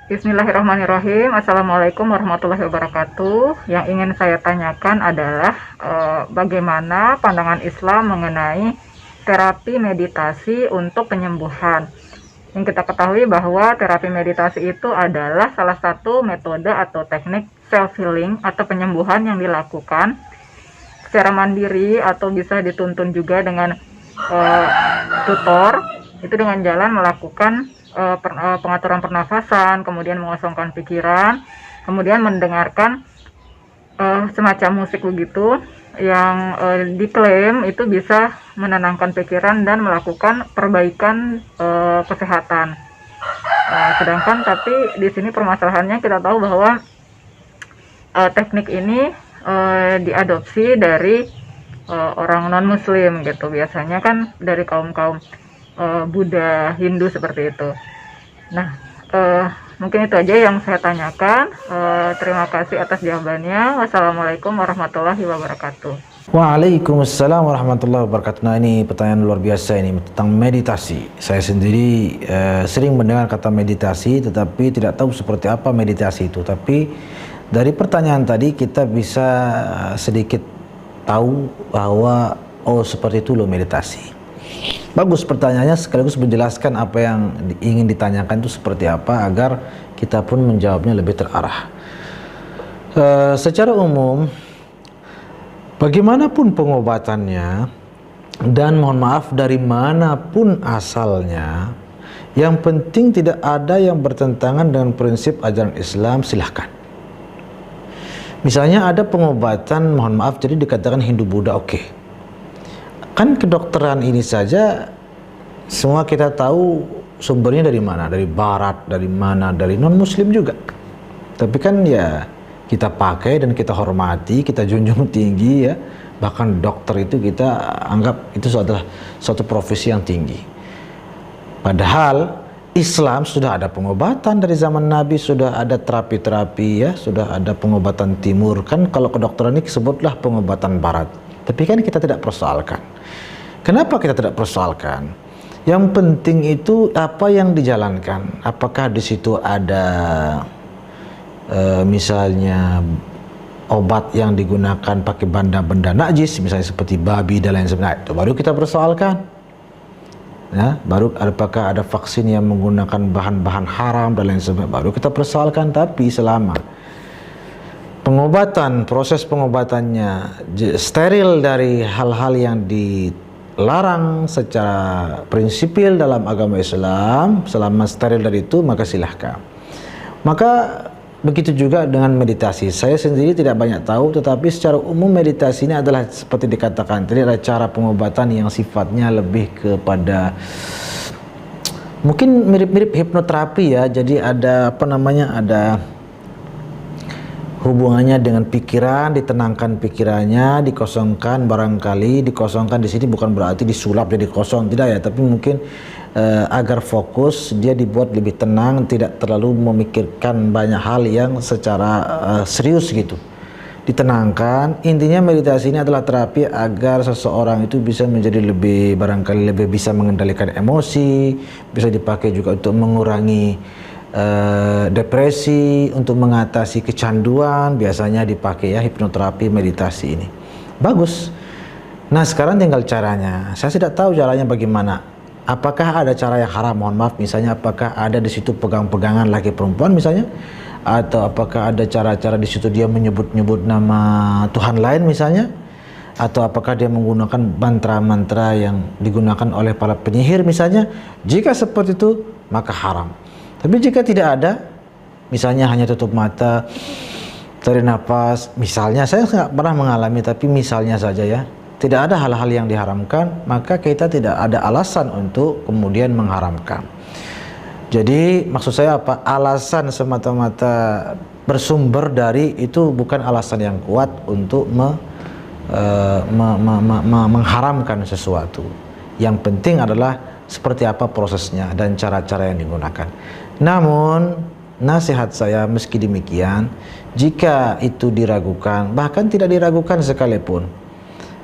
Bismillahirrahmanirrahim. Assalamualaikum warahmatullahi wabarakatuh. Yang ingin saya tanyakan adalah bagaimana pandangan Islam mengenai terapi meditasi untuk penyembuhan. Yang kita ketahui bahwa terapi meditasi itu adalah salah satu metode atau teknik self healing atau penyembuhan yang dilakukan secara mandiri atau bisa dituntun juga dengan tutor, itu dengan jalan melakukan pengaturan pernafasan, kemudian mengosongkan pikiran, kemudian mendengarkan semacam musik begitu yang diklaim itu bisa menenangkan pikiran dan melakukan perbaikan kesehatan. Sedangkan tapi di sini permasalahannya kita tahu bahwa teknik ini diadopsi dari orang non muslim gitu, biasanya kan dari kaum Buddha, Hindu seperti itu. Nah, mungkin itu aja yang saya tanyakan. Terima kasih atas jawabannya. Wassalamualaikum warahmatullahi wabarakatuh. Waalaikumsalam warahmatullahi wabarakatuh. Nah, ini pertanyaan luar biasa ini tentang meditasi. Saya sendiri sering mendengar kata meditasi, tetapi tidak tahu seperti apa meditasi itu. Tapi dari pertanyaan tadi kita bisa sedikit tahu bahwa seperti itu loh meditasi. Bagus pertanyaannya, sekaligus menjelaskan apa yang ingin ditanyakan itu seperti apa agar kita pun menjawabnya lebih terarah. Secara umum, bagaimanapun pengobatannya dan mohon maaf dari manapun asalnya, yang penting tidak ada yang bertentangan dengan prinsip ajaran Islam, silahkan. Misalnya ada pengobatan, mohon maaf, jadi dikatakan Hindu-Buddha, oke. Kan kedokteran ini saja semua kita tahu sumbernya dari mana, dari barat, dari mana, dari non-muslim juga. Tapi kan ya kita pakai dan kita hormati, kita junjung tinggi ya. Bahkan dokter itu kita anggap itu adalah suatu profesi yang tinggi. Padahal Islam sudah ada pengobatan dari zaman Nabi, sudah ada terapi-terapi ya, sudah ada pengobatan timur. Kan kalau kedokteran ini sebutlah pengobatan barat. Tapi kan kita tidak persoalkan. Kenapa kita tidak persoalkan? Yang penting itu apa yang dijalankan. Apakah di situ ada misalnya obat yang digunakan pakai benda-benda najis, misalnya seperti babi dan lain sebagainya, itu baru kita persoalkan. Ya, baru apakah ada vaksin yang menggunakan bahan-bahan haram dan lain sebagainya, baru kita persoalkan. Tapi selama pengobatan, proses pengobatannya steril dari hal-hal yang dilarang secara prinsipil dalam agama Islam, selama steril dari itu, maka silahkan. Maka begitu juga dengan meditasi. Saya sendiri tidak banyak tahu, tetapi secara umum meditasi ini adalah seperti dikatakan tadi, adalah cara pengobatan yang sifatnya lebih kepada mungkin mirip-mirip hipnoterapi ya. Jadi ada ada hubungannya dengan pikiran, ditenangkan pikirannya, dikosongkan, barangkali dikosongkan di sini bukan berarti disulap jadi kosong, tidak ya, tapi mungkin agar fokus, dia dibuat lebih tenang, tidak terlalu memikirkan banyak hal yang secara serius gitu, ditenangkan. Intinya meditasi ini adalah terapi agar seseorang itu bisa menjadi lebih, barangkali lebih bisa mengendalikan emosi, bisa dipakai juga untuk mengurangi depresi, untuk mengatasi kecanduan, biasanya dipakai ya hipnoterapi, meditasi ini. Bagus. Nah, sekarang tinggal caranya. Saya tidak tahu caranya bagaimana. Apakah ada cara yang haram? Mohon maaf, misalnya apakah ada di situ pegang-pegangan laki perempuan misalnya? Atau apakah ada cara-cara di situ dia menyebut-nyebut nama Tuhan lain misalnya? Atau apakah dia menggunakan mantra-mantra yang digunakan oleh para penyihir misalnya? Jika seperti itu, maka haram. Tapi jika tidak ada, misalnya hanya tutup mata, tarik nafas, misalnya, saya nggak pernah mengalami, tapi misalnya saja ya, tidak ada hal-hal yang diharamkan, maka kita tidak ada alasan untuk kemudian mengharamkan. Jadi maksud saya apa? Alasan semata-mata bersumber dari itu bukan alasan yang kuat untuk mengharamkan sesuatu. Yang penting adalah seperti apa prosesnya dan cara-cara yang digunakan. Namun nasihat saya meski demikian, jika itu diragukan, bahkan tidak diragukan sekalipun,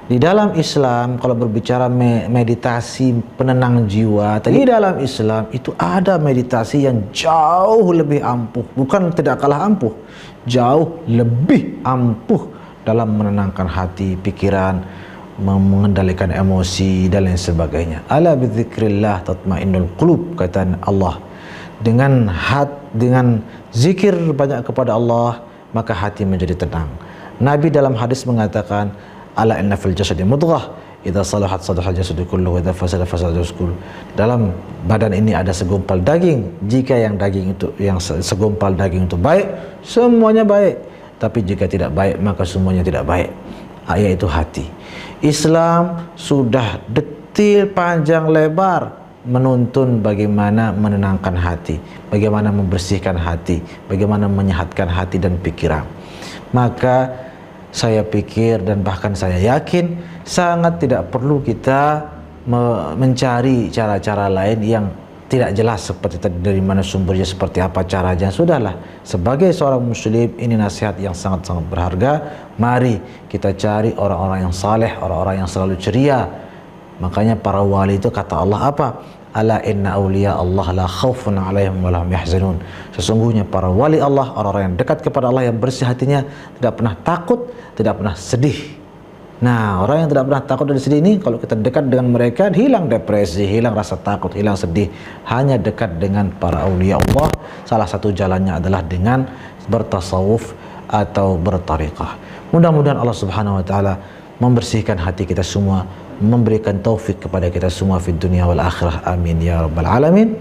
Di dalam Islam kalau berbicara meditasi penenang jiwa, di dalam Islam itu ada meditasi yang jauh lebih ampuh, bukan tidak kalah ampuh, jauh lebih ampuh dalam menenangkan hati, pikiran, mengendalikan emosi dan lain sebagainya. Ala bidzikrillah tatmainnul qulub, kata Allah. Dengan zikir banyak kepada Allah, maka hati menjadi tenang. Nabi dalam hadis mengatakan, ala inna fil jasadi mudghah idza salahat salaha jasadu kulluhu wa idza fasada fasada jasadu kulluhu. Dalam badan ini ada segumpal daging. Jika yang segumpal daging itu baik, semuanya baik. Tapi jika tidak baik, maka semuanya tidak baik. Yaitu hati. Islam sudah detil panjang lebar menuntun bagaimana menenangkan hati, bagaimana membersihkan hati, bagaimana menyehatkan hati dan pikiran. Maka saya pikir dan bahkan saya yakin sangat tidak perlu kita mencari cara-cara lain yang tidak jelas seperti tadi, dari mana sumbernya, seperti apa caranya. Sudahlah, sebagai seorang muslim, ini nasihat yang sangat-sangat berharga. Mari kita cari orang-orang yang saleh, orang-orang yang selalu ceria. Makanya para wali itu kata Allah apa? Ala inna awliya Allah la khawfun alaihim wa lahum yahzanun. Sesungguhnya para wali Allah, orang-orang yang dekat kepada Allah, yang bersih hatinya, tidak pernah takut, tidak pernah sedih. Nah, orang yang tidak pernah takut dan sedih ini, kalau kita dekat dengan mereka, hilang depresi, hilang rasa takut, hilang sedih. Hanya dekat dengan para awliya Allah. Salah satu jalannya adalah dengan bertasawuf atau bertariqah. Mudah-mudahan Allah Subhanahu wa taala membersihkan hati kita semua, memberikan taufik kepada kita semua di dunia wal akhirah. Amin ya rabbal alamin.